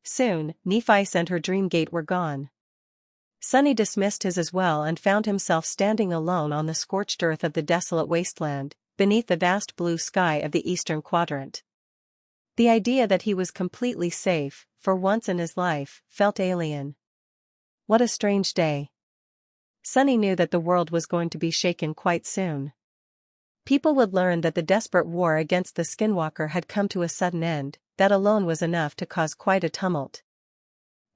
Soon, Nephi and her dream gate were gone. Sunny dismissed his as well and found himself standing alone on the scorched earth of the desolate wasteland, beneath the vast blue sky of the eastern quadrant. The idea that he was completely safe, for once in his life, felt alien. What a strange day. Sunny knew that the world was going to be shaken quite soon. People would learn that the desperate war against the Skinwalker had come to a sudden end. That alone was enough to cause quite a tumult.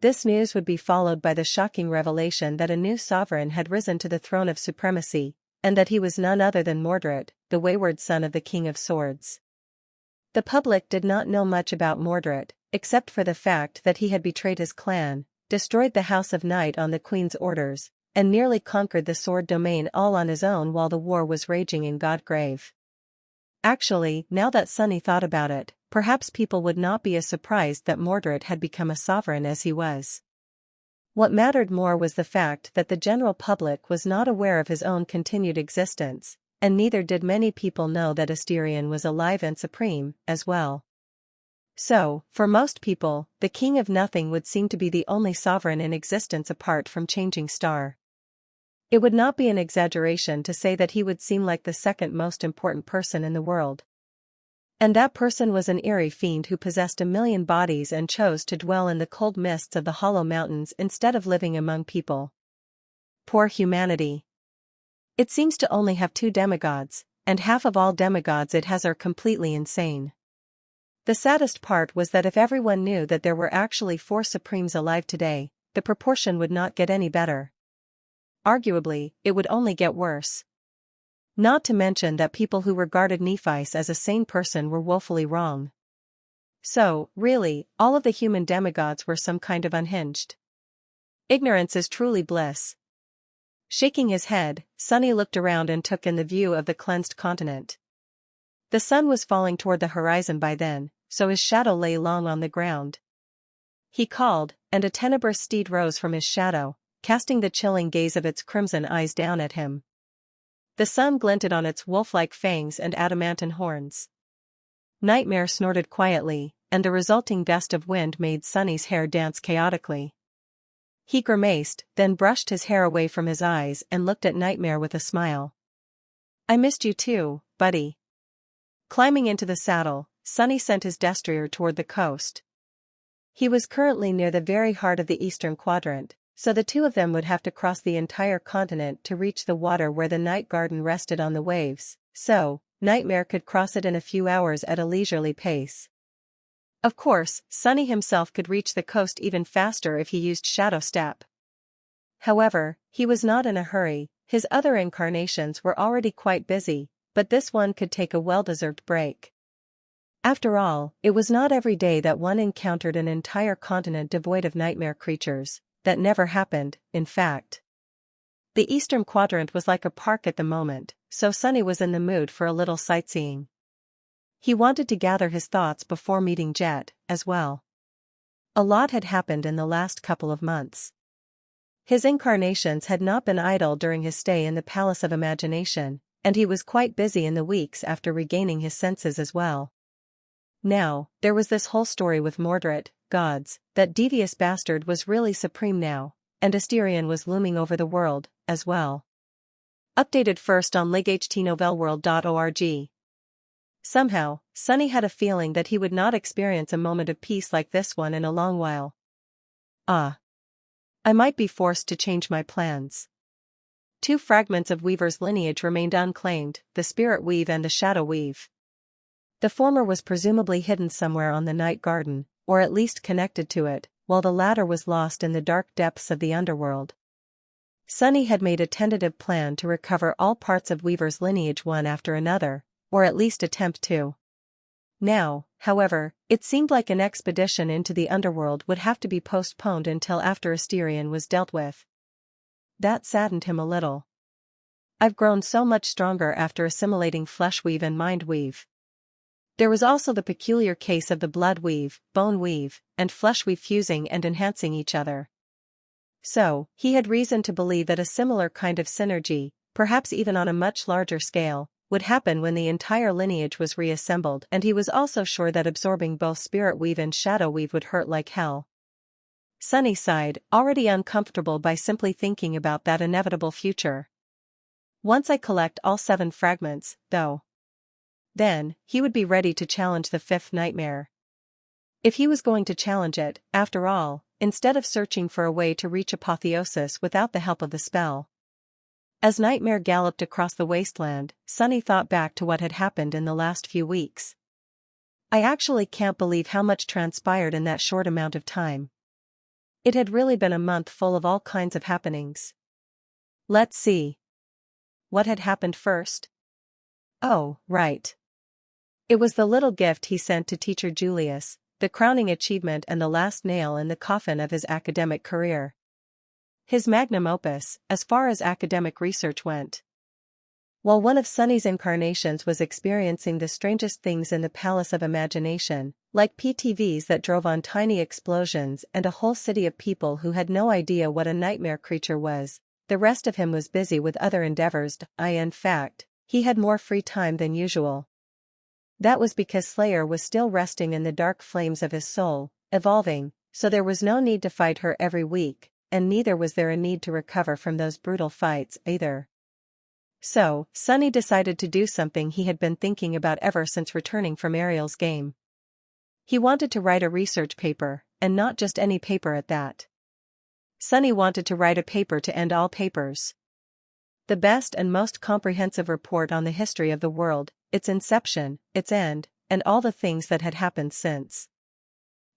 This news would be followed by the shocking revelation that a new sovereign had risen to the throne of supremacy, and that he was none other than Mordred, the wayward son of the King of Swords. The public did not know much about Mordred, except for the fact that he had betrayed his clan, destroyed the House of Night on the Queen's orders, and nearly conquered the Sword Domain all on his own while the war was raging in Godgrave. Actually, now that Sunny thought about it, perhaps people would not be as surprised that Mordred had become a sovereign as he was. What mattered more was the fact that the general public was not aware of his own continued existence, and neither did many people know that Asterion was alive and supreme, as well. So, for most people, the King of Nothing would seem to be the only sovereign in existence apart from Changing Star. It would not be an exaggeration to say that he would seem like the second most important person in the world. And that person was an eerie fiend who possessed 1,000,000 bodies and chose to dwell in the cold mists of the Hollow Mountains instead of living among people. Poor humanity. It seems to only have 2 demigods, and half of all demigods it has are completely insane. The saddest part was that if everyone knew that there were actually 4 Supremes alive today, the proportion would not get any better. Arguably, it would only get worse. Not to mention that people who regarded Nephi as a sane person were woefully wrong. So, really, all of the human demigods were some kind of unhinged. Ignorance is truly bliss. Shaking his head, Sunny looked around and took in the view of the cleansed continent. The sun was falling toward the horizon by then, so his shadow lay long on the ground. He called, and a tenebrous steed rose from his shadow, casting the chilling gaze of its crimson eyes down at him. The sun glinted on its wolf-like fangs and adamantine horns. Nightmare snorted quietly, and the resulting gust of wind made Sunny's hair dance chaotically. He grimaced, then brushed his hair away from his eyes and looked at Nightmare with a smile. "I missed you too, buddy." Climbing into the saddle, Sunny sent his destrier toward the coast. He was currently near the very heart of the eastern quadrant, so the 2 of them would have to cross the entire continent to reach the water where the night garden rested on the waves, so Nightmare could cross it in a few hours at a leisurely pace. Of course, Sunny himself could reach the coast even faster if he used Shadow Step. However, he was not in a hurry. His other incarnations were already quite busy, but this one could take a well-deserved break. After all, it was not every day that one encountered an entire continent devoid of nightmare creatures. That never happened, in fact. The eastern quadrant was like a park at the moment, so Sunny was in the mood for a little sightseeing. He wanted to gather his thoughts before meeting Jet, as well. A lot had happened in the last couple of months. His incarnations had not been idle during his stay in the Palace of Imagination, and he was quite busy in the weeks after regaining his senses as well. Now, there was this whole story with Mordred. Gods, that devious bastard was really supreme now, and Asterion was looming over the world, as well. Updated first on lightnovelworld.org. Somehow, Sunny had a feeling that he would not experience a moment of peace like this one in a long while. I might be forced to change my plans. 2 fragments of Weaver's lineage remained unclaimed, the Spirit Weave and the Shadow Weave. The former was presumably hidden somewhere on the Night Garden, or at least connected to it, while the latter was lost in the dark depths of the underworld. Sunny had made a tentative plan to recover all parts of Weaver's lineage one after another, or at least attempt to. Now, however, it seemed like an expedition into the underworld would have to be postponed until after Asterion was dealt with. That saddened him a little. "I've grown so much stronger after assimilating Flesh Weave and Mind Weave." There was also the peculiar case of the Blood Weave, Bone Weave, and Flesh Weave fusing and enhancing each other. So, he had reason to believe that a similar kind of synergy, perhaps even on a much larger scale, would happen when the entire lineage was reassembled, and he was also sure that absorbing both Spirit Weave and Shadow Weave would hurt like hell. Sunny sighed, already uncomfortable by simply thinking about that inevitable future. Once I collect all 7 fragments, though. Then, he would be ready to challenge the 5th nightmare. If he was going to challenge it, after all, instead of searching for a way to reach apotheosis without the help of the spell. As Nightmare galloped across the wasteland, Sunny thought back to what had happened in the last few weeks. I actually can't believe how much transpired in that short amount of time. It had really been a month full of all kinds of happenings. Let's see. What had happened first? Oh, right. It was the little gift he sent to teacher Julius, the crowning achievement and the last nail in the coffin of his academic career. His magnum opus, as far as academic research went. While one of Sunny's incarnations was experiencing the strangest things in the palace of imagination, like PTVs that drove on tiny explosions and a whole city of people who had no idea what a nightmare creature was, the rest of him was busy with other endeavors. In fact, he had more free time than usual. That was because Slayer was still resting in the dark flames of his soul, evolving, so there was no need to fight her every week, and neither was there a need to recover from those brutal fights either. So, Sunny decided to do something he had been thinking about ever since returning from Ariel's game. He wanted to write a research paper, and not just any paper at that. Sunny wanted to write a paper to end all papers. The best and most comprehensive report on the history of the world, its inception, its end, and all the things that had happened since.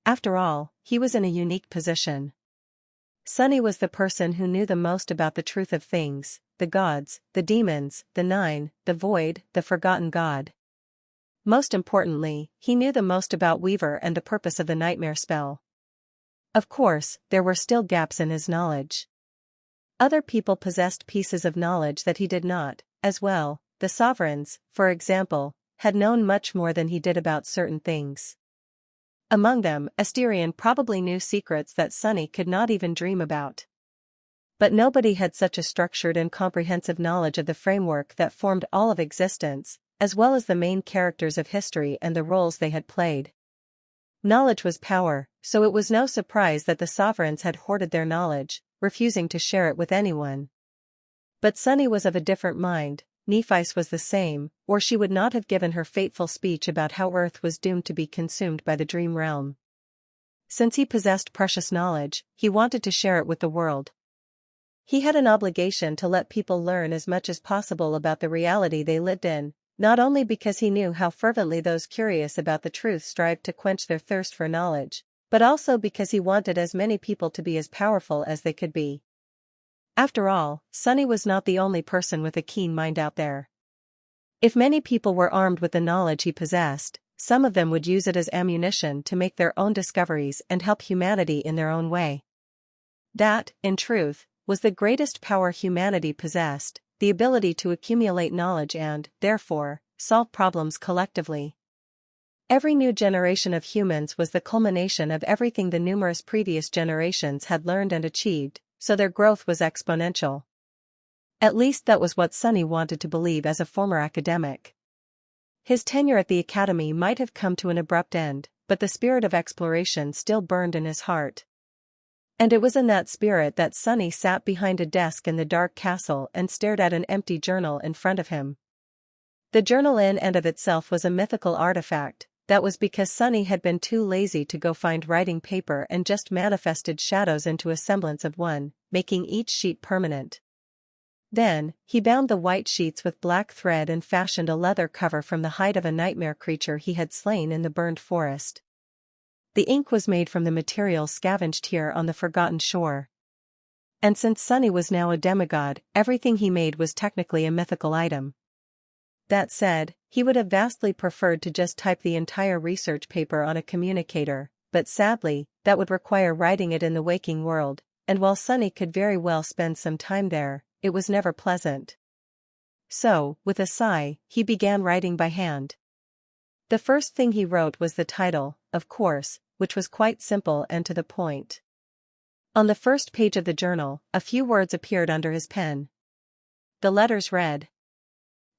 After all, he was in a unique position. Sunny was the person who knew the most about the truth of things, the gods, the demons, the Nine, the Void, the Forgotten God. Most importantly, he knew the most about Weaver and the purpose of the nightmare spell. Of course, there were still gaps in his knowledge. Other people possessed pieces of knowledge that he did not, as well. The sovereigns, for example, had known much more than he did about certain things. Among them, Asterion probably knew secrets that Sunny could not even dream about. But nobody had such a structured and comprehensive knowledge of the framework that formed all of existence, as well as the main characters of history and the roles they had played. Knowledge was power, so it was no surprise that the sovereigns had hoarded their knowledge, refusing to share it with anyone. But Sunny was of a different mind. Nephi's was the same, or she would not have given her fateful speech about how Earth was doomed to be consumed by the dream realm. Since he possessed precious knowledge, he wanted to share it with the world. He had an obligation to let people learn as much as possible about the reality they lived in, not only because he knew how fervently those curious about the truth strived to quench their thirst for knowledge, but also because he wanted as many people to be as powerful as they could be. After all, Sunny was not the only person with a keen mind out there. If many people were armed with the knowledge he possessed, some of them would use it as ammunition to make their own discoveries and help humanity in their own way. That, in truth, was the greatest power humanity possessed, the ability to accumulate knowledge and, therefore, solve problems collectively. Every new generation of humans was the culmination of everything the numerous previous generations had learned and achieved, so their growth was exponential. At least that was what Sunny wanted to believe as a former academic. His tenure at the academy might have come to an abrupt end, but the spirit of exploration still burned in his heart. And it was in that spirit that Sunny sat behind a desk in the dark castle and stared at an empty journal in front of him. The journal in and of itself was a mythical artifact. That was because Sunny had been too lazy to go find writing paper and just manifested shadows into a semblance of one, making each sheet permanent. Then, he bound the white sheets with black thread and fashioned a leather cover from the hide of a nightmare creature he had slain in the burned forest. The ink was made from the material scavenged here on the forgotten shore. And since Sunny was now a demigod, everything he made was technically a mythical item. That said, he would have vastly preferred to just type the entire research paper on a communicator, but sadly, that would require writing it in the waking world, and while Sunny could very well spend some time there, it was never pleasant. So, with a sigh, he began writing by hand. The first thing he wrote was the title, of course, which was quite simple and to the point. On the first page of the journal, a few words appeared under his pen. The letters read,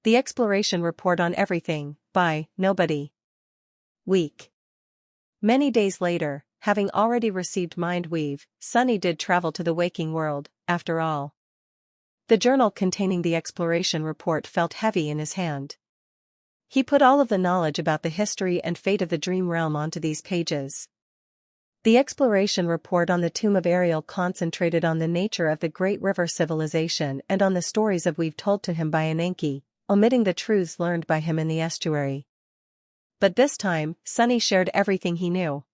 "The Exploration Report on Everything, by Nobody. Week." Many days later, having already received Mind Weave, Sunny did travel to the waking world, after all. The journal containing the exploration report felt heavy in his hand. He put all of the knowledge about the history and fate of the dream realm onto these pages. The exploration report on the tomb of Ariel concentrated on the nature of the Great River civilization and on the stories of weave told to him by Ananke, omitting the truths learned by him in the estuary. But this time, Sunny shared everything he knew.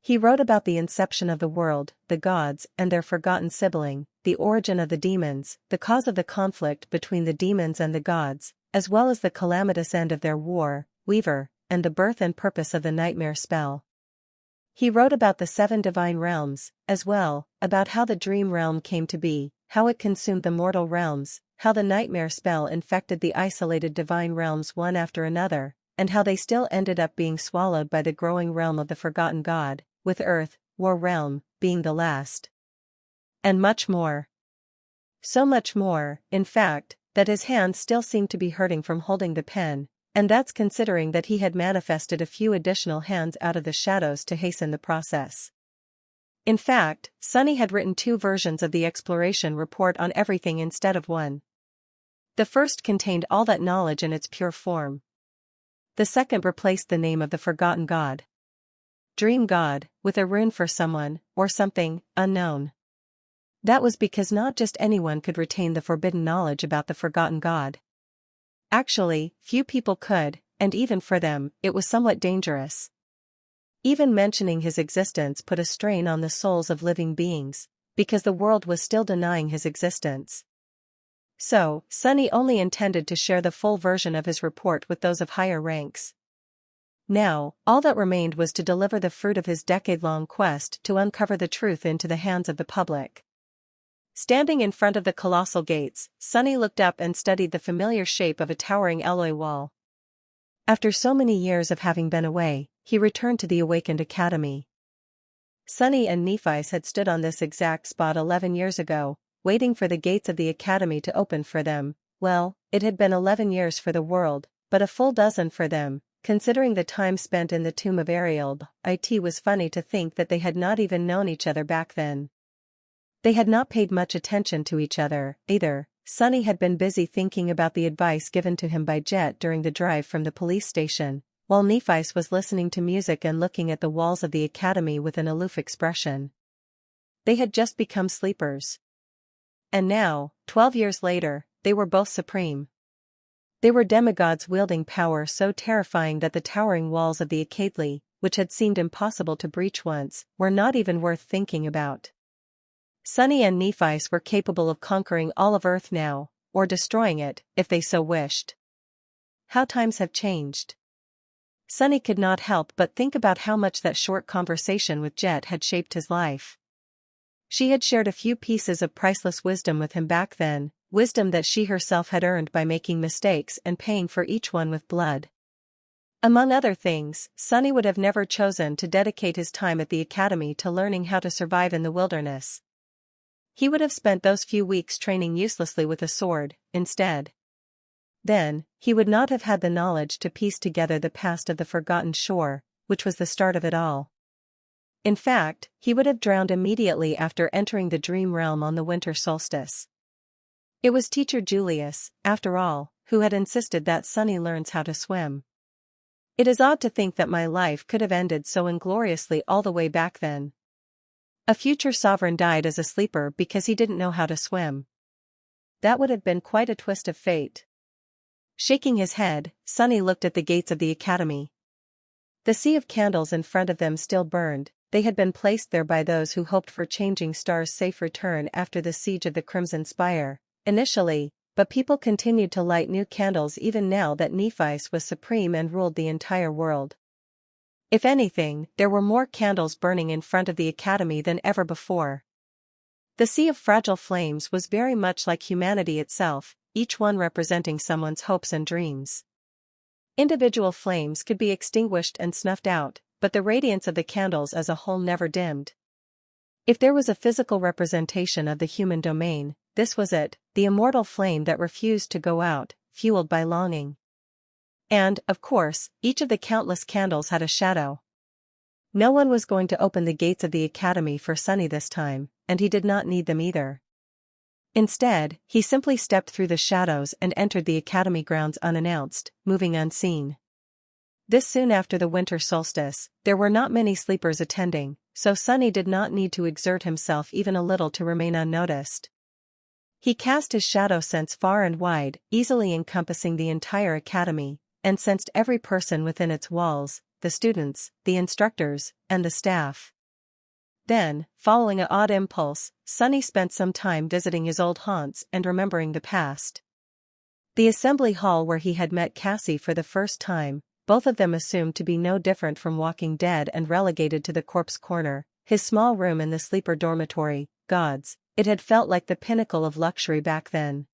He wrote about the inception of the world, the gods and their forgotten sibling, the origin of the demons, the cause of the conflict between the demons and the gods, as well as the calamitous end of their war, Weaver, and the birth and purpose of the nightmare spell. He wrote about the 7 divine realms, as well, about how the dream realm came to be, how it consumed the mortal realms, how the nightmare spell infected the isolated divine realms one after another, and how they still ended up being swallowed by the growing realm of the forgotten god, with Earth, War Realm, being the last. And much more. So much more, in fact, that his hands still seemed to be hurting from holding the pen, and that's considering that he had manifested a few additional hands out of the shadows to hasten the process. In fact, Sunny had written 2 versions of the exploration report on everything instead of one. The first contained all that knowledge in its pure form. The second replaced the name of the forgotten god. Dream God, with a rune for someone, or something, unknown. That was because not just anyone could retain the forbidden knowledge about the forgotten god. Actually, few people could, and even for them, it was somewhat dangerous. Even mentioning his existence put a strain on the souls of living beings, because the world was still denying his existence. So, Sunny only intended to share the full version of his report with those of higher ranks. Now, all that remained was to deliver the fruit of his decade-long quest to uncover the truth into the hands of the public. Standing in front of the colossal gates, Sunny looked up and studied the familiar shape of a towering alloy wall. After so many years of having been away, he returned to the awakened academy. Sunny and Nephi's had stood on this exact spot 11 years ago, waiting for the gates of the academy to open for them. Well, it had been 11 years for the world, but a full dozen for them, considering the time spent in the tomb of Ariel. It was funny to think that they had not even known each other back then. They had not paid much attention to each other, either. Sunny had been busy thinking about the advice given to him by Jet during the drive from the police station, while Nephi was listening to music and looking at the walls of the academy with an aloof expression. They had just become sleepers. And now, 12 years later, they were both supreme. They were demigods wielding power so terrifying that the towering walls of the Academy, which had seemed impossible to breach once, were not even worth thinking about. Sunny and Nephi were capable of conquering all of Earth now, or destroying it, if they so wished. How times have changed. Sunny could not help but think about how much that short conversation with Jet had shaped his life. She had shared a few pieces of priceless wisdom with him back then, wisdom that she herself had earned by making mistakes and paying for each one with blood. Among other things, Sunny would have never chosen to dedicate his time at the academy to learning how to survive in the wilderness. He would have spent those few weeks training uselessly with a sword, instead. Then, he would not have had the knowledge to piece together the past of the forgotten shore, which was the start of it all. In fact, he would have drowned immediately after entering the dream realm on the winter solstice. It was teacher Julius, after all, who had insisted that Sunny learns how to swim. It is odd to think that my life could have ended so ingloriously all the way back then. A future sovereign died as a sleeper because he didn't know how to swim. That would have been quite a twist of fate. Shaking his head, Sunny looked at the gates of the academy. The sea of candles in front of them still burned. They had been placed there by those who hoped for Changing Star's safe return after the siege of the Crimson Spire, initially, but people continued to light new candles even now that Nephi was supreme and ruled the entire world. If anything, there were more candles burning in front of the academy than ever before. The sea of fragile flames was very much like humanity itself, each one representing someone's hopes and dreams. Individual flames could be extinguished and snuffed out, but the radiance of the candles as a whole never dimmed. If there was a physical representation of the human domain, this was it, the immortal flame that refused to go out, fueled by longing. And, of course, each of the countless candles had a shadow. No one was going to open the gates of the academy for Sunny this time, and he did not need them either. Instead, he simply stepped through the shadows and entered the academy grounds unannounced, moving unseen. This soon after the winter solstice, there were not many sleepers attending, so Sunny did not need to exert himself even a little to remain unnoticed. He cast his shadow sense far and wide, easily encompassing the entire academy, and sensed every person within its walls, the students, the instructors, and the staff. Then, following an odd impulse, Sunny spent some time visiting his old haunts and remembering the past. The assembly hall where he had met Cassie for the first time, both of them assumed to be no different from Walking Dead and relegated to the corpse corner, his small room in the sleeper dormitory. Gods, it had felt like the pinnacle of luxury back then.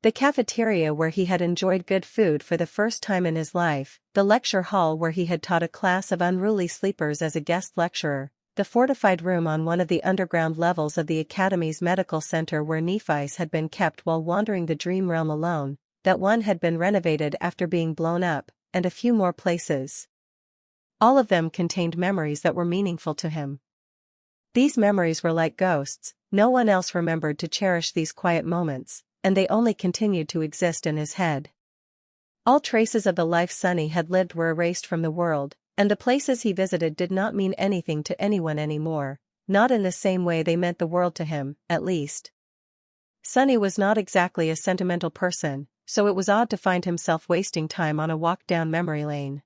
The cafeteria where he had enjoyed good food for the first time in his life, the lecture hall where he had taught a class of unruly sleepers as a guest lecturer, the fortified room on one of the underground levels of the academy's medical center where Nephi's had been kept while wandering the dream realm alone, that one had been renovated after being blown up, and a few more places. All of them contained memories that were meaningful to him. These memories were like ghosts, no one else remembered to cherish these quiet moments, and they only continued to exist in his head. All traces of the life Sunny had lived were erased from the world, and the places he visited did not mean anything to anyone anymore, not in the same way they meant the world to him, at least. Sunny was not exactly a sentimental person, so it was odd to find himself wasting time on a walk down memory lane.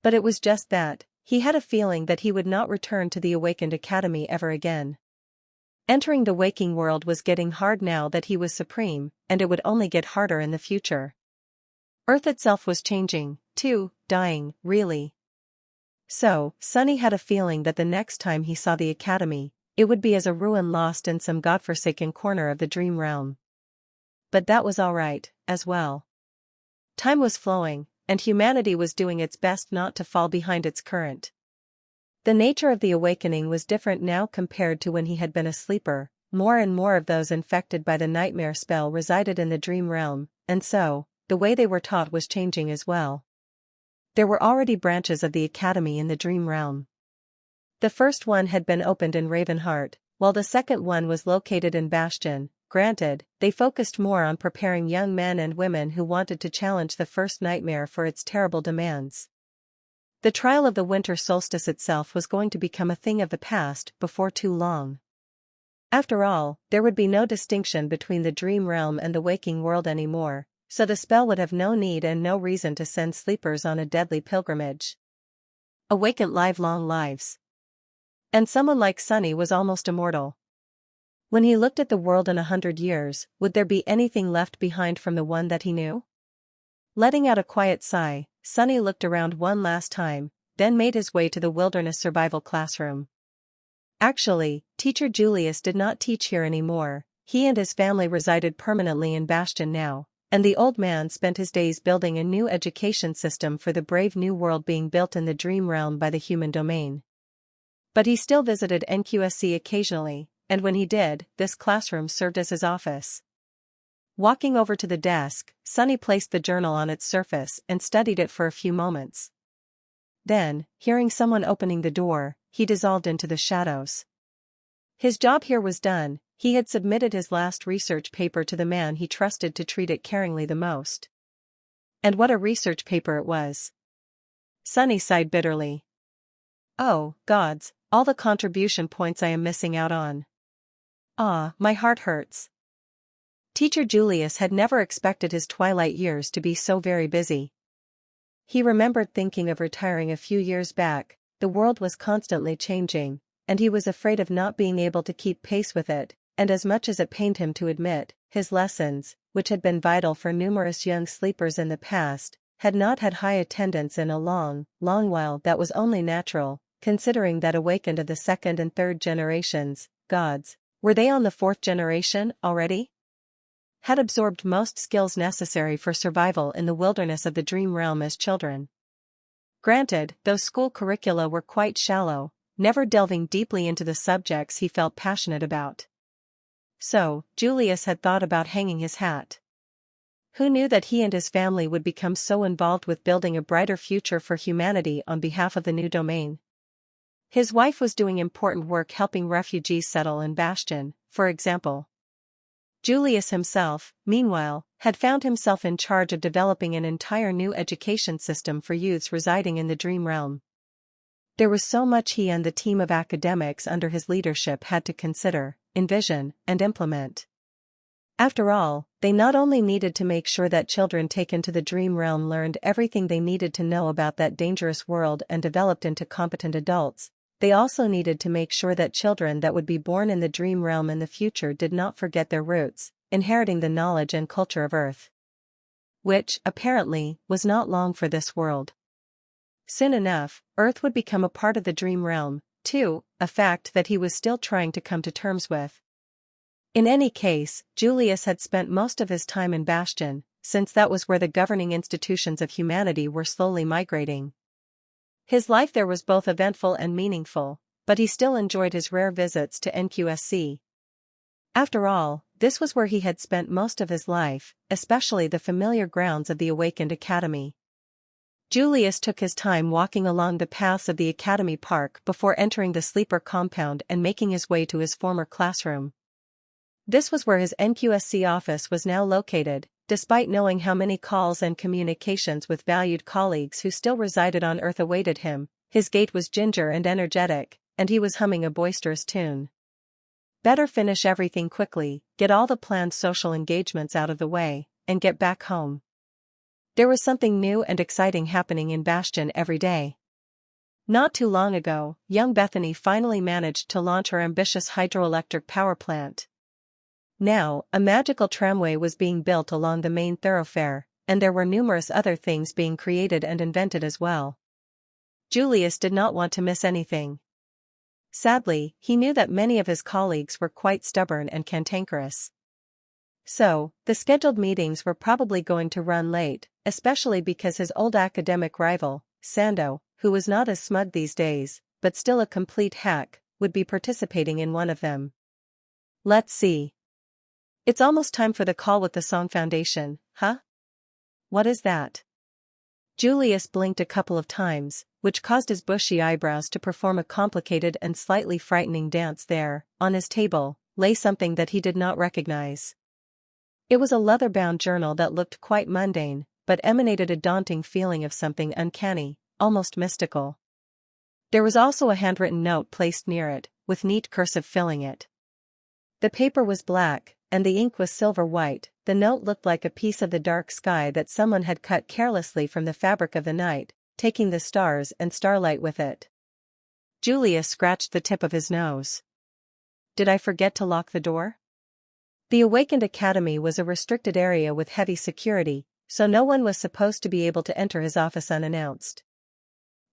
But it was just that, he had a feeling that he would not return to the Awakened Academy ever again. Entering the waking world was getting hard now that he was supreme, and it would only get harder in the future. Earth itself was changing, too, dying, really. So, Sunny had a feeling that the next time he saw the academy, it would be as a ruin lost in some godforsaken corner of the dream realm. But that was alright, as well. Time was flowing, and humanity was doing its best not to fall behind its current. The nature of the awakening was different now compared to when he had been a sleeper. More and more of those infected by the nightmare spell resided in the dream realm, and so, the way they were taught was changing as well. There were already branches of the academy in the dream realm. The first one had been opened in Ravenheart, while the second one was located in Bastion. Granted, they focused more on preparing young men and women who wanted to challenge the first nightmare for its terrible demands. The trial of the winter solstice itself was going to become a thing of the past before too long. After all, there would be no distinction between the dream realm and the waking world anymore, so the spell would have no need and no reason to send sleepers on a deadly pilgrimage. Awakened live long lives. And someone like Sunny was almost immortal. When he looked at the world in 100 years, would there be anything left behind from the one that he knew? Letting out a quiet sigh, Sunny looked around one last time, then made his way to the wilderness survival classroom. Actually, Teacher Julius did not teach here anymore. He and his family resided permanently in Bastion now, and the old man spent his days building a new education system for the brave new world being built in the dream realm by the human domain. But he still visited NQSC occasionally, and when he did, this classroom served as his office. Walking over to the desk, Sunny placed the journal on its surface and studied it for a few moments. Then, hearing someone opening the door, he dissolved into the shadows. His job here was done. He had submitted his last research paper to the man he trusted to treat it caringly the most. And what a research paper it was. Sunny sighed bitterly. Oh, gods, all the contribution points I am missing out on. Ah, my heart hurts. Teacher Julius had never expected his twilight years to be so very busy. He remembered thinking of retiring a few years back. The world was constantly changing, and he was afraid of not being able to keep pace with it, and as much as it pained him to admit, his lessons, which had been vital for numerous young sleepers in the past, had not had high attendance in a long, long while. That was only natural, considering that awakened of the second and third generations, gods, were they on the fourth generation already? Had absorbed most skills necessary for survival in the wilderness of the dream realm as children. Granted, those school curricula were quite shallow, never delving deeply into the subjects he felt passionate about. So, Julius had thought about hanging his hat. Who knew that he and his family would become so involved with building a brighter future for humanity on behalf of the new domain? His wife was doing important work helping refugees settle in Bastion, for example. Julius himself, meanwhile, had found himself in charge of developing an entire new education system for youths residing in the Dream Realm. There was so much he and the team of academics under his leadership had to consider, envision, and implement. After all, they not only needed to make sure that children taken to the Dream Realm learned everything they needed to know about that dangerous world and developed into competent adults, they also needed to make sure that children that would be born in the Dream Realm in the future did not forget their roots, inheriting the knowledge and culture of Earth. Which, apparently, was not long for this world. Soon enough, Earth would become a part of the Dream Realm, too, a fact that he was still trying to come to terms with. In any case, Julius had spent most of his time in Bastion, since that was where the governing institutions of humanity were slowly migrating. His life there was both eventful and meaningful, but he still enjoyed his rare visits to NQSC. After all, this was where he had spent most of his life, especially the familiar grounds of the Awakened Academy. Julius took his time walking along the paths of the Academy Park before entering the sleeper compound and making his way to his former classroom. This was where his NQSC office was now located, despite knowing how many calls and communications with valued colleagues who still resided on Earth awaited him. His gait was ginger and energetic, and he was humming a boisterous tune. Better finish everything quickly, get all the planned social engagements out of the way, and get back home. There was something new and exciting happening in Bastion every day. Not too long ago, young Bethany finally managed to launch her ambitious hydroelectric power plant. Now, a magical tramway was being built along the main thoroughfare, and there were numerous other things being created and invented as well. Julius did not want to miss anything. Sadly, he knew that many of his colleagues were quite stubborn and cantankerous. So, the scheduled meetings were probably going to run late, especially because his old academic rival, Sando, who was not as smug these days, but still a complete hack, would be participating in one of them. Let's see. It's almost time for the call with the Song Foundation, huh? What is that? Julius blinked a couple of times, which caused his bushy eyebrows to perform a complicated and slightly frightening dance there. On his table lay something that he did not recognize. It was a leather-bound journal that looked quite mundane, but emanated a daunting feeling of something uncanny, almost mystical. There was also a handwritten note placed near it, with neat cursive filling it. The paper was black, and the ink was silver-white. The note looked like a piece of the dark sky that someone had cut carelessly from the fabric of the night, taking the stars and starlight with it. Julius scratched the tip of his nose. Did I forget to lock the door? The Awakened Academy was a restricted area with heavy security, so no one was supposed to be able to enter his office unannounced.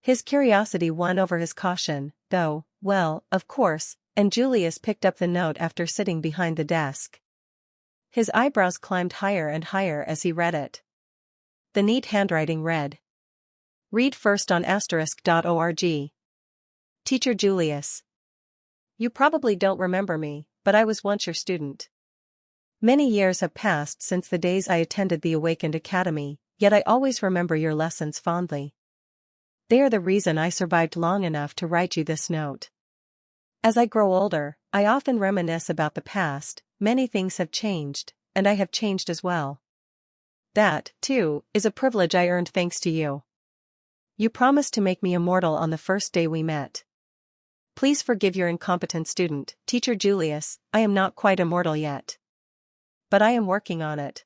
His curiosity won over his caution, though, well, of course, and Julius picked up the note after sitting behind the desk. His eyebrows climbed higher and higher as he read it. The neat handwriting read. Read first on *.org. Teacher Julius. You probably don't remember me, but I was once your student. Many years have passed since the days I attended the Awakened Academy, yet I always remember your lessons fondly. They are the reason I survived long enough to write you this note. As I grow older, I often reminisce about the past. Many things have changed, and I have changed as well. That, too, is a privilege I earned thanks to you. You promised to make me immortal on the first day we met. Please forgive your incompetent student, Teacher Julius. I am not quite immortal yet. But I am working on it.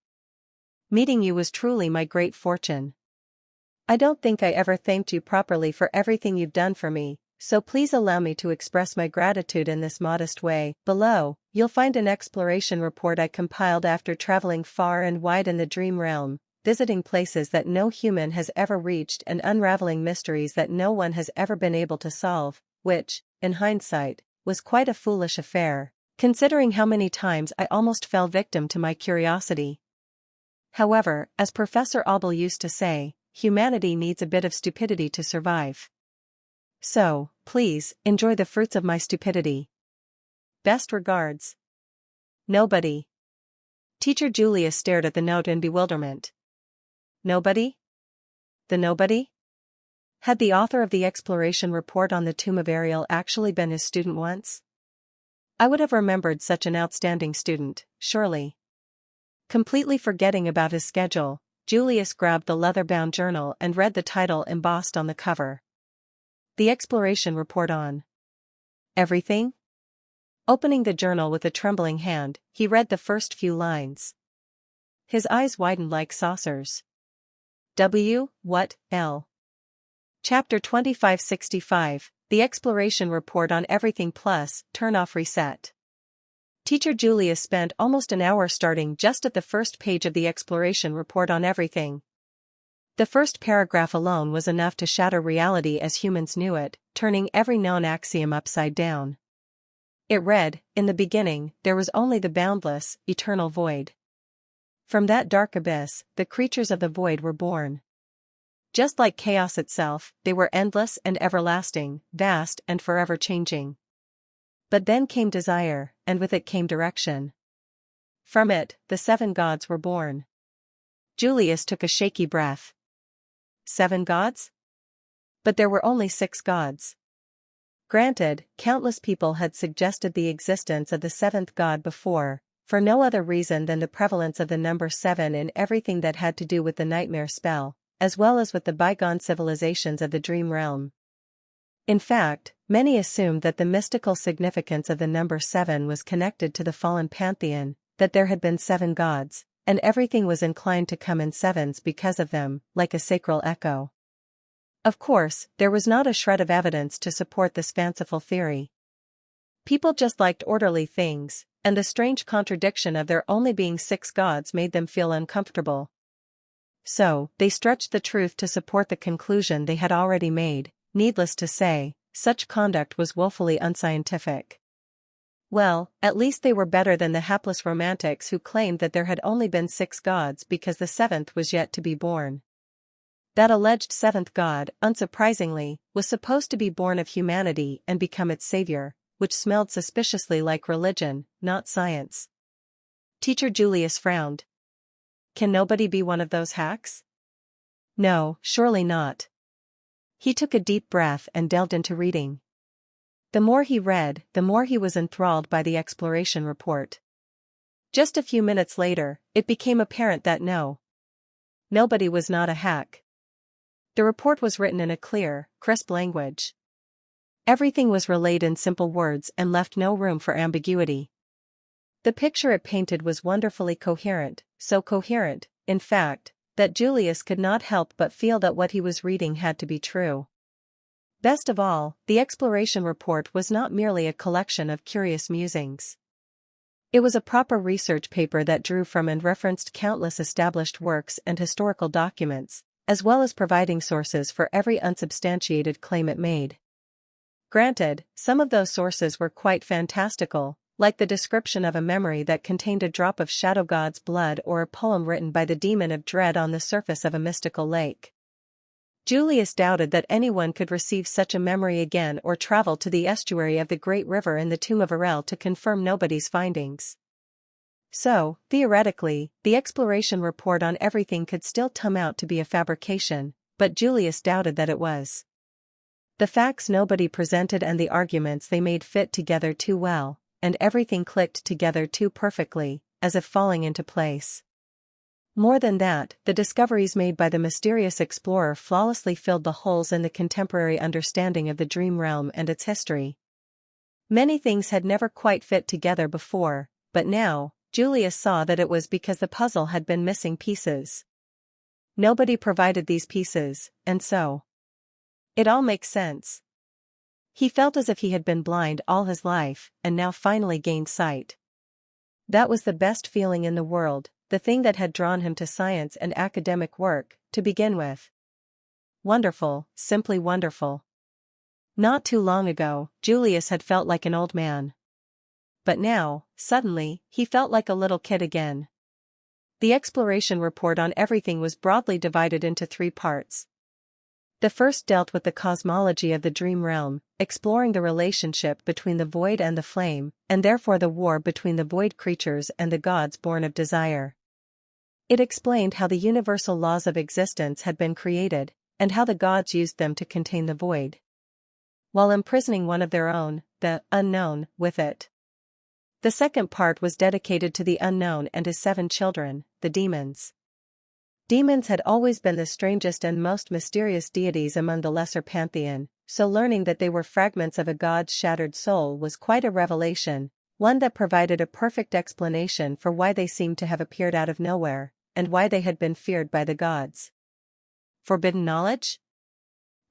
Meeting you was truly my great fortune. I don't think I ever thanked you properly for everything you've done for me, so please allow me to express my gratitude in this modest way. Below, you'll find an exploration report I compiled after traveling far and wide in the Dream Realm, visiting places that no human has ever reached and unraveling mysteries that no one has ever been able to solve, which, in hindsight, was quite a foolish affair, considering how many times I almost fell victim to my curiosity. However, as Professor Abel used to say, humanity needs a bit of stupidity to survive. So, please, enjoy the fruits of my stupidity. Best regards. Nobody. Teacher Julius stared at the note in bewilderment. Nobody? The nobody? Had the author of the exploration report on the tomb of Ariel actually been his student once? I would have remembered such an outstanding student, surely. Completely forgetting about his schedule, Julius grabbed the leather-bound journal and read the title embossed on the cover. The exploration report on everything? Opening the journal with a trembling hand, he read the first few lines. His eyes widened like saucers. What, L. Chapter 2565, The Exploration Report on Everything Plus, Turn Off Reset. Teacher Julius spent almost an hour starting just at the first page of the exploration report on everything. The first paragraph alone was enough to shatter reality as humans knew it, turning every known axiom upside down. It read, "In the beginning, there was only the boundless, eternal void. From that dark abyss, the creatures of the void were born. Just like chaos itself, they were endless and everlasting, vast and forever changing. But then came desire, and with it came direction. From it, the 7 gods were born." Julius took a shaky breath. 7 gods? But there were only 6 gods. Granted, countless people had suggested the existence of the 7th god before, for no other reason than the prevalence of the number 7 in everything that had to do with the nightmare spell, as well as with the bygone civilizations of the dream realm. In fact, many assumed that the mystical significance of the number 7 was connected to the fallen pantheon, that there had been 7 gods, and everything was inclined to come in sevens because of them, like a sacral echo. Of course, there was not a shred of evidence to support this fanciful theory. People just liked orderly things, and the strange contradiction of there only being 6 gods made them feel uncomfortable. So, they stretched the truth to support the conclusion they had already made. Needless to say, such conduct was woefully unscientific. Well, at least they were better than the hapless romantics who claimed that there had only been 6 gods because the 7th was yet to be born. That alleged 7th god, unsurprisingly, was supposed to be born of humanity and become its savior, which smelled suspiciously like religion, not science. Teacher Julius frowned. Can nobody be one of those hacks? No, surely not. He took a deep breath and delved into reading. The more he read, the more he was enthralled by the exploration report. Just a few minutes later, it became apparent that nobody was not a hack. The report was written in a clear, crisp language. Everything was relayed in simple words and left no room for ambiguity. The picture it painted was wonderfully coherent, so coherent, in fact, that Julius could not help but feel that what he was reading had to be true. Best of all, the exploration report was not merely a collection of curious musings. It was a proper research paper that drew from and referenced countless established works and historical documents, as well as providing sources for every unsubstantiated claim it made. Granted, some of those sources were quite fantastical, like the description of a memory that contained a drop of Shadow God's blood or a poem written by the demon of dread on the surface of a mystical lake. Julius doubted that anyone could receive such a memory again or travel to the estuary of the great river in the tomb of Ariel to confirm nobody's findings. So, theoretically, the exploration report on everything could still turn out to be a fabrication, but Julius doubted that it was. The facts nobody presented and the arguments they made fit together too well, and everything clicked together too perfectly, as if falling into place. More than that, the discoveries made by the mysterious explorer flawlessly filled the holes in the contemporary understanding of the dream realm and its history. Many things had never quite fit together before, but now, Julius saw that it was because the puzzle had been missing pieces. Nobody provided these pieces, and so it all makes sense. He felt as if he had been blind all his life, and now finally gained sight. That was the best feeling in the world, the thing that had drawn him to science and academic work, to begin with. Wonderful, simply wonderful. Not too long ago, Julius had felt like an old man. But now, suddenly, he felt like a little kid again. The exploration report on everything was broadly divided into 3 parts. The first dealt with the cosmology of the dream realm, exploring the relationship between the void and the flame, and therefore the war between the void creatures and the gods born of desire. It explained how the universal laws of existence had been created, and how the gods used them to contain the void, while imprisoning one of their own, the unknown, with it. The second part was dedicated to the unknown and his 7 children, the demons. Demons had always been the strangest and most mysterious deities among the lesser pantheon, so learning that they were fragments of a god's shattered soul was quite a revelation, one that provided a perfect explanation for why they seemed to have appeared out of nowhere, and why they had been feared by the gods. Forbidden knowledge?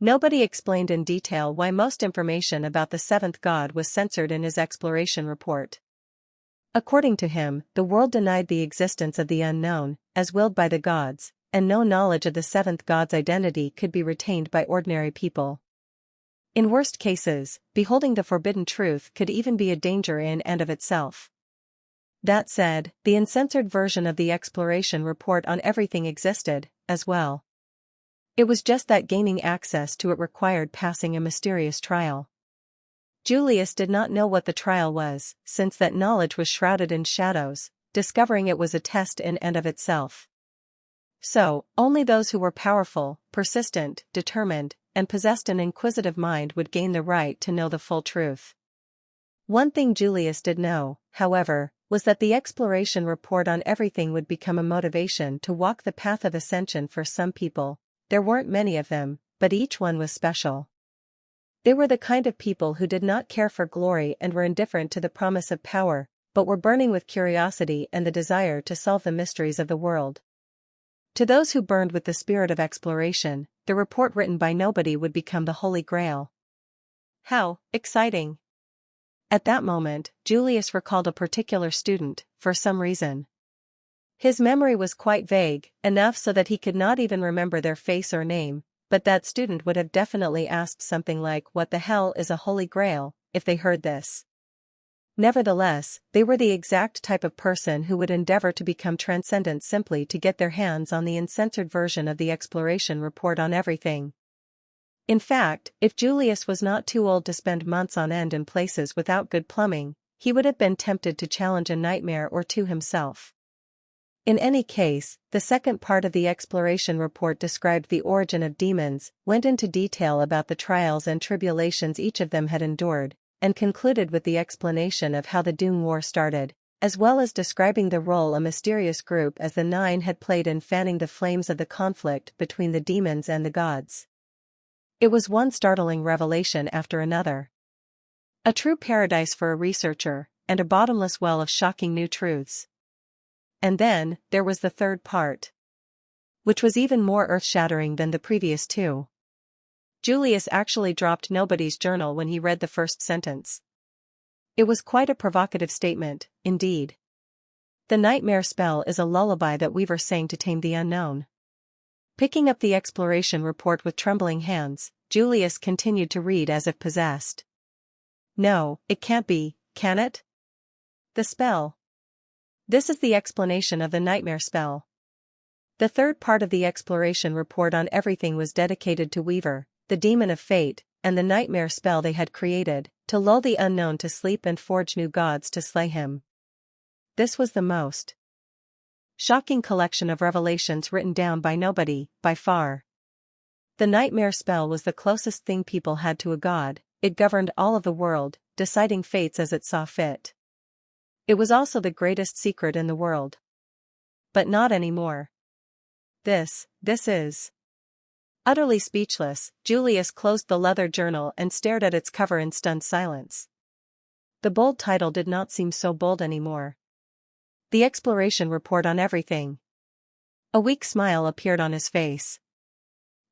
Nobody explained in detail why most information about the 7th god was censored in his exploration report. According to him, the world denied the existence of the unknown, as willed by the gods, and no knowledge of the 7th god's identity could be retained by ordinary people. In worst cases, beholding the forbidden truth could even be a danger in and of itself. That said, the uncensored version of the exploration report on everything existed, as well. It was just that gaining access to it required passing a mysterious trial. Julius did not know what the trial was, since that knowledge was shrouded in shadows, discovering it was a test in and of itself. So, only those who were powerful, persistent, determined, and possessed an inquisitive mind would gain the right to know the full truth. One thing Julius did know, however, was that the exploration report on everything would become a motivation to walk the path of ascension for some people. There weren't many of them, but each one was special. They were the kind of people who did not care for glory and were indifferent to the promise of power, but were burning with curiosity and the desire to solve the mysteries of the world. To those who burned with the spirit of exploration, the report written by nobody would become the Holy Grail. How exciting! At that moment, Julius recalled a particular student, for some reason. His memory was quite vague, enough so that he could not even remember their face or name, but that student would have definitely asked something like "What the hell is a Holy Grail?" if they heard this. Nevertheless, they were the exact type of person who would endeavor to become transcendent simply to get their hands on the uncensored version of the exploration report on everything. In fact, if Julius was not too old to spend months on end in places without good plumbing, he would have been tempted to challenge a nightmare or two himself. In any case, the second part of the exploration report described the origin of demons, went into detail about the trials and tribulations each of them had endured, and concluded with the explanation of how the Doom War started, as well as describing the role a mysterious group as the Nine had played in fanning the flames of the conflict between the demons and the gods. It was one startling revelation after another. A true paradise for a researcher, and a bottomless well of shocking new truths. And then, there was the third part, which was even more earth-shattering than the previous 2. Julius actually dropped nobody's journal when he read the first sentence. It was quite a provocative statement, indeed. The nightmare spell is a lullaby that Weaver sang to tame the unknown. Picking up the exploration report with trembling hands, Julius continued to read as if possessed. No, it can't be, can it? The spell. This is the explanation of the nightmare spell. The third part of the exploration report on everything was dedicated to Weaver, the demon of fate, and the nightmare spell they had created, to lull the unknown to sleep and forge new gods to slay him. This was the most shocking collection of revelations written down by nobody, by far. The nightmare spell was the closest thing people had to a god. It governed all of the world, deciding fates as it saw fit. It was also the greatest secret in the world. But not anymore. This is. Utterly speechless, Julius closed the leather journal and stared at its cover in stunned silence. The bold title did not seem so bold anymore. The exploration report on everything. A weak smile appeared on his face.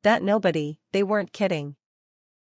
That nobody, they weren't kidding.